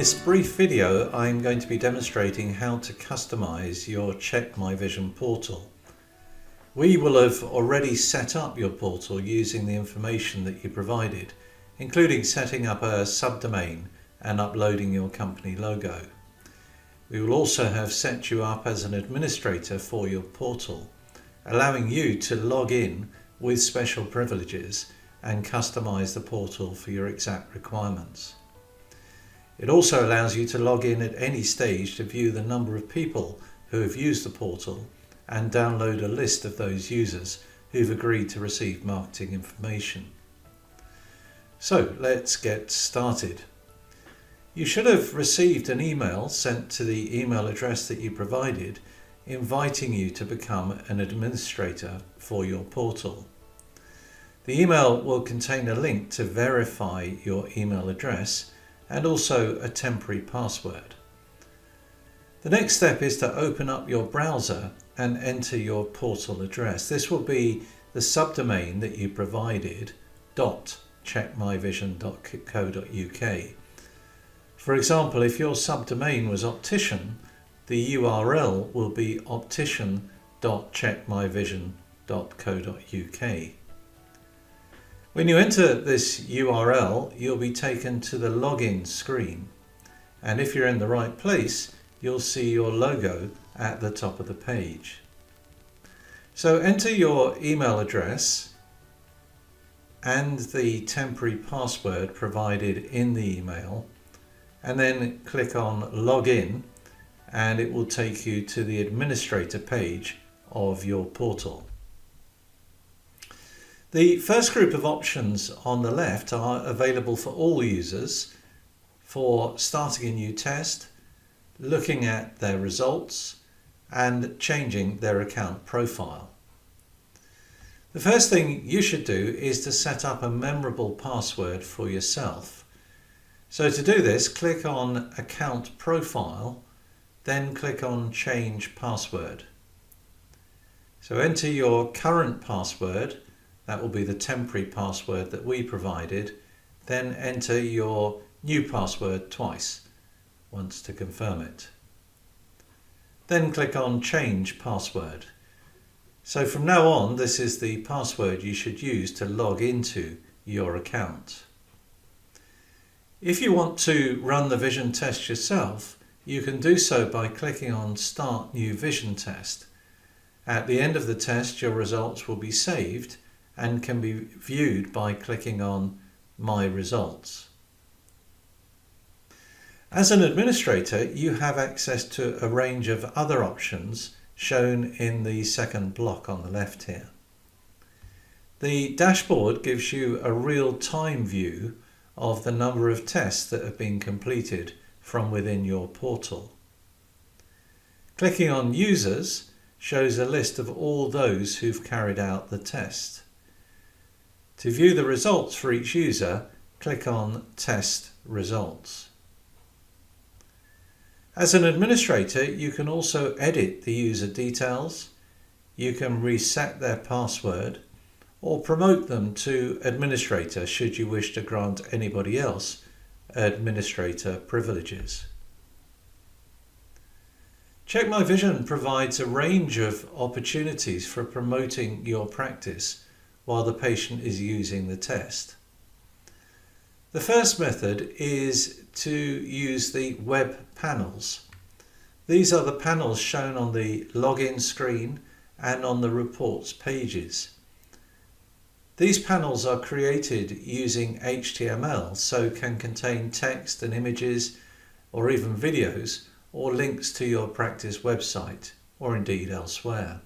this brief video, I'm going to be demonstrating how to customize your CheckMyVision portal. We will have already set up your portal using the information that you provided, including setting up a subdomain and uploading your company logo. We will also have set you up as an administrator for your portal, allowing you to log in with special privileges and customize the portal for your exact requirements. It also allows you to log in at any stage to view the number of people who have used the portal and download a list of those users who've agreed to receive marketing information. So let's get started. You should have received an email sent to the email address that you provided inviting you to become an administrator for your portal. The email will contain a link to verify your email address and also a temporary password. The next step is to open up your browser and enter your portal address. This will be the subdomain that you provided, .checkmyvision.co.uk. For example, if your subdomain was optician, the URL will be optician.checkmyvision.co.uk. When you enter this URL, you'll be taken to the login screen, and if you're in the right place, you'll see your logo at the top of the page. So enter your email address and the temporary password provided in the email, and then click on Login, and it will take you to the administrator page of your portal. The first group of options on the left are available for all users for starting a new test, looking at their results, and changing their account profile. The first thing you should do is to set up a memorable password for yourself. So to do this, click on Account Profile, then click on Change Password. So enter your current password. That will be the temporary password that we provided. Then enter your new password twice, once to confirm it. Then click on Change Password. So from now on, this is the password you should use to log into your account. If you want to run the vision test yourself, you can do so by clicking on Start New Vision Test. At the end of the test, your results will be saved and can be viewed by clicking on My Results. As an administrator, you have access to a range of other options shown in the second block on the left here. The dashboard gives you a real-time view of the number of tests that have been completed from within your portal. Clicking on Users shows a list of all those who've carried out the test. To view the results for each user, click on Test Results. As an administrator, you can also edit the user details, you can reset their password, or promote them to administrator should you wish to grant anybody else administrator privileges. CheckMyVision provides a range of opportunities for promoting your practice while the patient is using the test. The first method is to use the web panels. These are the panels shown on the login screen and on the reports pages. These panels are created using HTML, so can contain text and images or even videos or links to your practice website or indeed elsewhere.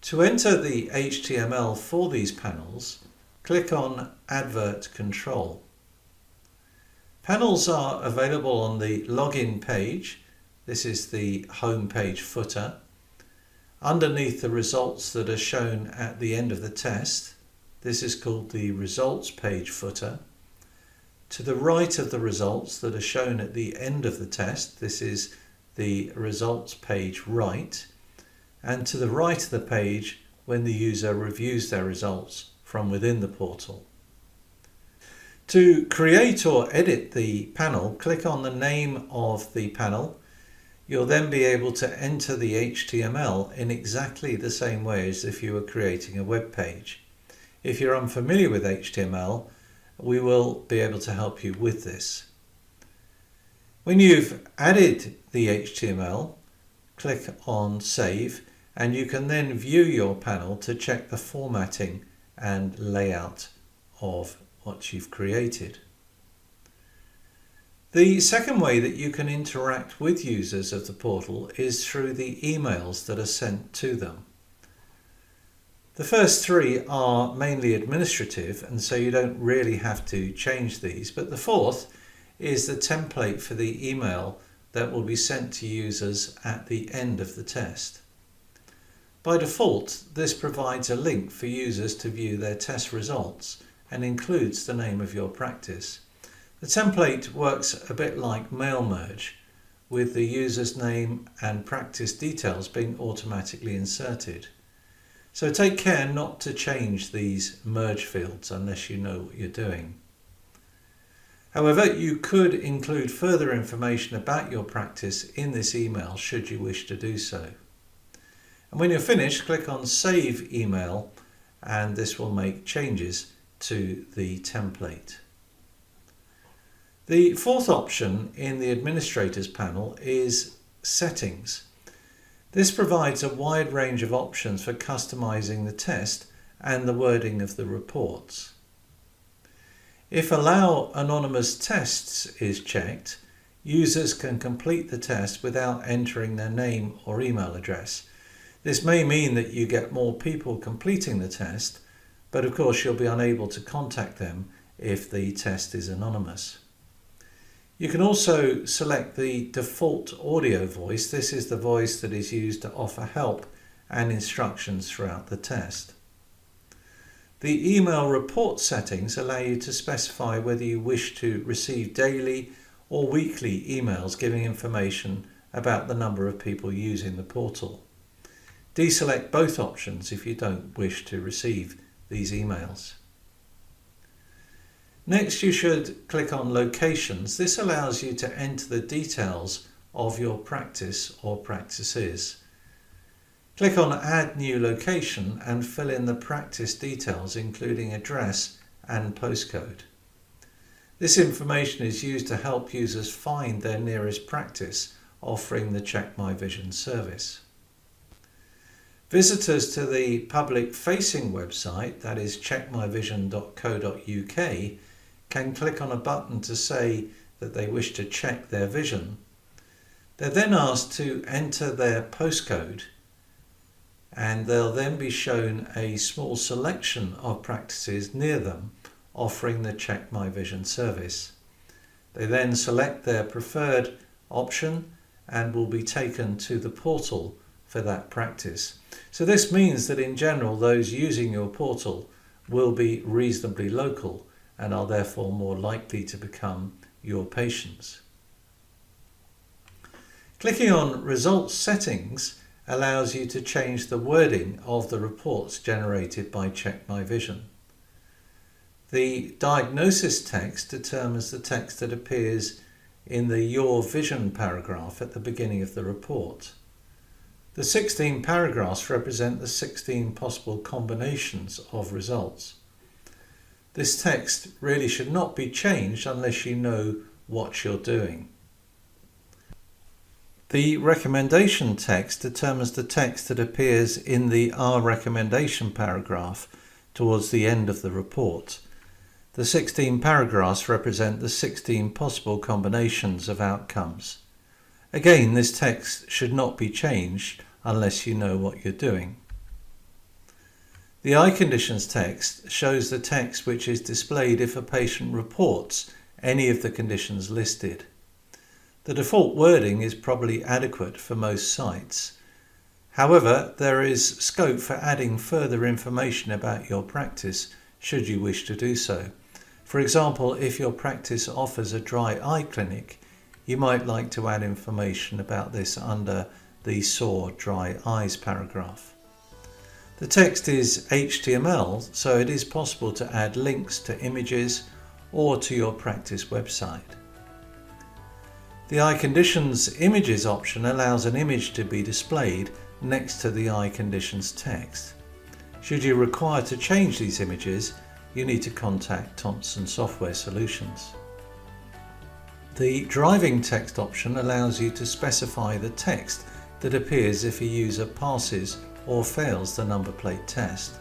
To enter the HTML for these panels, click on Advert Control. Panels are available on the login page. This is the home page footer. Underneath the results that are shown at the end of the test, this is called the results page footer. To the right of the results that are shown at the end of the test, this is the results page right. And to the right of the page when the user reviews their results from within the portal. To create or edit the panel, click on the name of the panel. You'll then be able to enter the HTML in exactly the same way as if you were creating a web page. If you're unfamiliar with HTML, we will be able to help you with this. When you've added the HTML, click on Save, and you can then view your panel to check the formatting and layout of what you've created. The second way that you can interact with users of the portal is through the emails that are sent to them. The first three are mainly administrative, and so you don't really have to change these, but the fourth is the template for the email that will be sent to users at the end of the test. By default, this provides a link for users to view their test results and includes the name of your practice. The template works a bit like mail merge, with the user's name and practice details being automatically inserted. So take care not to change these merge fields unless you know what you're doing. However, you could include further information about your practice in this email should you wish to do so. And when you're finished, click on Save Email, and this will make changes to the template. The fourth option in the Administrators panel is Settings. This provides a wide range of options for customizing the test and the wording of the reports. If Allow Anonymous Tests is checked, users can complete the test without entering their name or email address. This may mean that you get more people completing the test, but of course you'll be unable to contact them if the test is anonymous. You can also select the default audio voice. This is the voice that is used to offer help and instructions throughout the test. The email report settings allow you to specify whether you wish to receive daily or weekly emails giving information about the number of people using the portal. Deselect both options if you don't wish to receive these emails. Next, you should click on Locations. This allows you to enter the details of your practice or practices. Click on Add New Location and fill in the practice details, including address and postcode. This information is used to help users find their nearest practice offering the CheckMyVision service. Visitors to the public-facing website, that is checkmyvision.co.uk, can click on a button to say that they wish to check their vision. They're then asked to enter their postcode, and they'll then be shown a small selection of practices near them offering the CheckMyVision service. They then select their preferred option and will be taken to the portal for that practice. So this means that in general those using your portal will be reasonably local and are therefore more likely to become your patients. Clicking on Results Settings allows you to change the wording of the reports generated by CheckMyVision. The diagnosis text determines the text that appears in the Your Vision paragraph at the beginning of the report. The 16 paragraphs represent the 16 possible combinations of results. This text really should not be changed unless you know what you're doing. The recommendation text determines the text that appears in the Our Recommendation paragraph towards the end of the report. The 16 paragraphs represent the 16 possible combinations of outcomes. Again, this text should not be changed unless you know what you're doing. The eye conditions text shows the text which is displayed if a patient reports any of the conditions listed. The default wording is probably adequate for most sites. However, there is scope for adding further information about your practice should you wish to do so. For example, if your practice offers a dry eye clinic, you might like to add information about this under the Sore Dry Eyes paragraph. The text is HTML, so it is possible to add links to images or to your practice website. The Eye Conditions Images option allows an image to be displayed next to the eye conditions text. Should you require to change these images, you need to contact Thompson Software Solutions. The driving text option allows you to specify the text that appears if a user passes or fails the number plate test.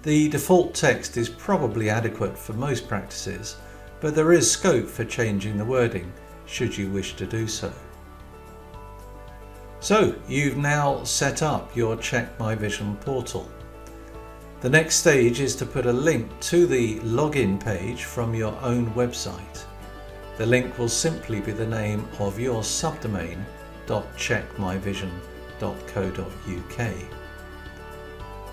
The default text is probably adequate for most practices, but there is scope for changing the wording should you wish to do so. So you've now set up your CheckMyVision portal. The next stage is to put a link to the login page from your own website. The link will simply be the name of your subdomain .checkmyvision.co.uk.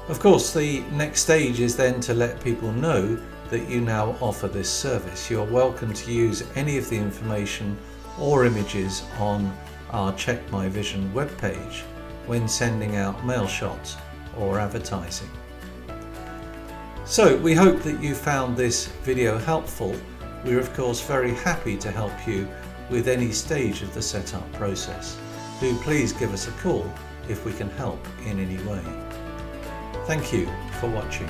Of course, the next stage is then to let people know that you now offer this service. You're welcome to use any of the information or images on our CheckMyVision webpage when sending out mail shots or advertising. So we hope that you found this video helpful. We're of course very happy to help you with any stage of the setup process. Do please give us a call if we can help in any way. Thank you for watching.